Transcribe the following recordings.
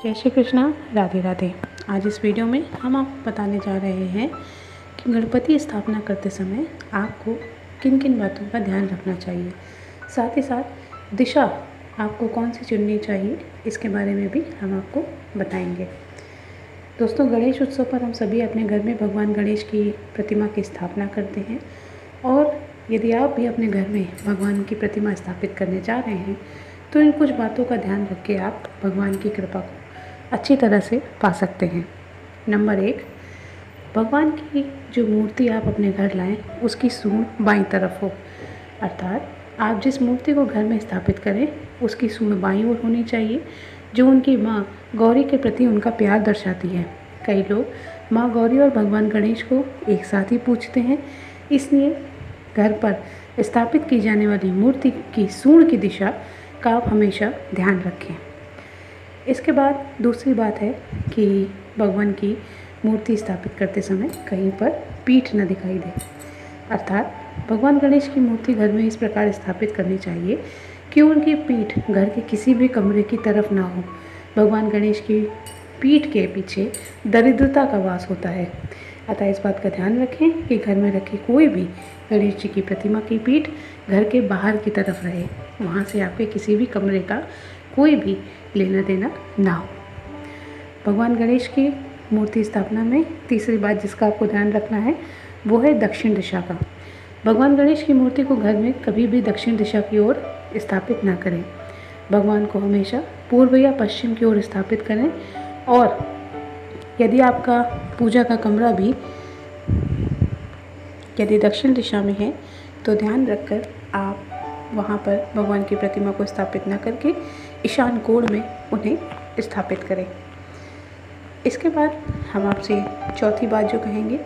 जय श्री कृष्णा, राधे राधे। आज इस वीडियो में हम आपको बताने जा रहे हैं कि गणपति स्थापना करते समय आपको किन किन बातों का ध्यान रखना चाहिए। साथ ही साथ दिशा आपको कौन सी चुननी चाहिए, इसके बारे में भी हम आपको बताएंगे। दोस्तों, गणेश उत्सव पर हम सभी अपने घर में भगवान गणेश की प्रतिमा की स्थापना करते हैं और यदि आप भी अपने घर में भगवान की प्रतिमा स्थापित करने जा रहे हैं तो इन कुछ बातों का ध्यान रख के आप भगवान की कृपा को अच्छी तरह से पा सकते हैं। नंबर 1, भगवान की जो मूर्ति आप अपने घर लाएं उसकी सूंड बाईं तरफ हो, अर्थात आप जिस मूर्ति को घर में स्थापित करें उसकी सूंड बाईं ओर होनी चाहिए, जो उनकी माँ गौरी के प्रति उनका प्यार दर्शाती है। कई लोग माँ गौरी और भगवान गणेश को एक साथ ही पूजते हैं, इसलिए घर पर स्थापित की जाने वाली मूर्ति की सूंड की दिशा का आप हमेशा ध्यान रखें। इसके बाद दूसरी बात है कि भगवान की मूर्ति स्थापित करते समय कहीं पर पीठ न दिखाई दे, अर्थात भगवान गणेश की मूर्ति घर में इस प्रकार स्थापित करनी चाहिए कि उनकी पीठ घर के किसी भी कमरे की तरफ ना हो। भगवान गणेश की पीठ के पीछे दरिद्रता का वास होता है, अतः इस बात का ध्यान रखें कि घर में रखी कोई भी गणेश जी की प्रतिमा की पीठ घर के बाहर की तरफ रहे, वहाँ से आपके किसी भी कमरे का कोई भी लेना देना ना हो। भगवान गणेश की मूर्ति स्थापना में तीसरी बात जिसका आपको ध्यान रखना है वो है दक्षिण दिशा का। भगवान गणेश की मूर्ति को घर में कभी भी दक्षिण दिशा की ओर स्थापित ना करें। भगवान को हमेशा पूर्व या पश्चिम की ओर स्थापित करें और यदि आपका पूजा का कमरा भी यदि दक्षिण दिशा में है तो ध्यान रखकर आप वहाँ पर भगवान की प्रतिमा को स्थापित न करके ईशान कोण में उन्हें स्थापित करें। इसके बाद हम आपसे चौथी बात जो कहेंगे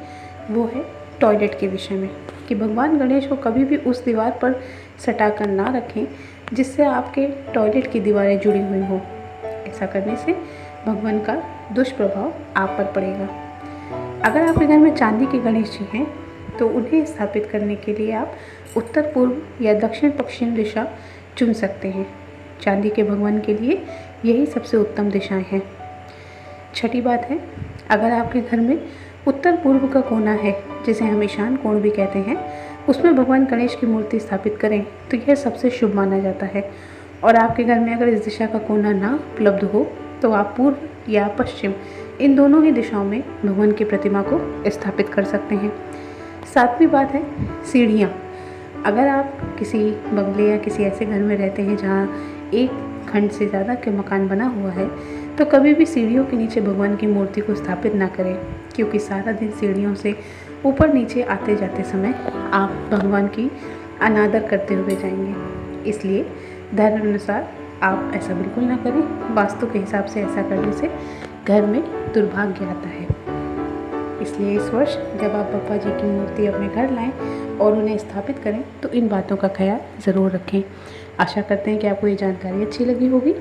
वो है टॉयलेट के विषय में, कि भगवान गणेश को कभी भी उस दीवार पर सटाकर ना रखें जिससे आपके टॉयलेट की दीवारें जुड़ी हुई हों। ऐसा करने से भगवान का दुष्प्रभाव आप पर पड़ेगा। अगर आपके घर में चांदी के गणेश जी हैं तो उन्हें स्थापित करने के लिए आप उत्तर पूर्व या दक्षिण पश्चिम दिशा चुन सकते हैं। चांदी के भगवान के लिए यही सबसे उत्तम दिशाएं हैं। छठी बात है, अगर आपके घर में उत्तर पूर्व का कोना है जिसे हम ईशान कोण भी कहते हैं, उसमें भगवान गणेश की मूर्ति स्थापित करें तो यह सबसे शुभ माना जाता है। और आपके घर में अगर इस दिशा का कोना ना उपलब्ध हो तो आप पूर्व या पश्चिम इन दोनों ही दिशाओं में भगवान की प्रतिमा को स्थापित कर सकते हैं। सातवीं बात है सीढ़ियाँ। अगर आप किसी बंगले या किसी ऐसे घर में रहते हैं जहाँ एक खंड से ज़्यादा के मकान बना हुआ है तो कभी भी सीढ़ियों के नीचे भगवान की मूर्ति को स्थापित ना करें, क्योंकि सारा दिन सीढ़ियों से ऊपर नीचे आते जाते समय आप भगवान की अनादर करते हुए जाएंगे। इसलिए धर्म अनुसार आप ऐसा बिल्कुल ना करें। वास्तु के हिसाब से ऐसा करने से घर में दुर्भाग्य आता है। इसलिए इस वर्ष जब आप बप्पा जी की मूर्ति अपने घर लाएं और उन्हें स्थापित करें तो इन बातों का ख्याल ज़रूर रखें। आशा करते हैं कि आपको ये जानकारी अच्छी लगी होगी।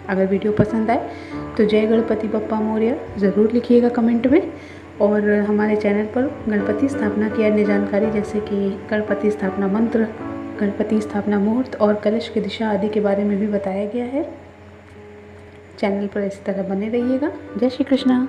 अगर वीडियो पसंद आए तो जय गणपति बप्पा मोरया ज़रूर लिखिएगा कमेंट में, और हमारे चैनल पर गणपति स्थापना की अन्य जानकारी जैसे कि गणपति स्थापना मंत्र, गणपति स्थापना मुहूर्त और कलश की दिशा आदि के बारे में भी बताया गया है। चैनल पर इसी तरह बने रहिएगा। जय श्री कृष्णा।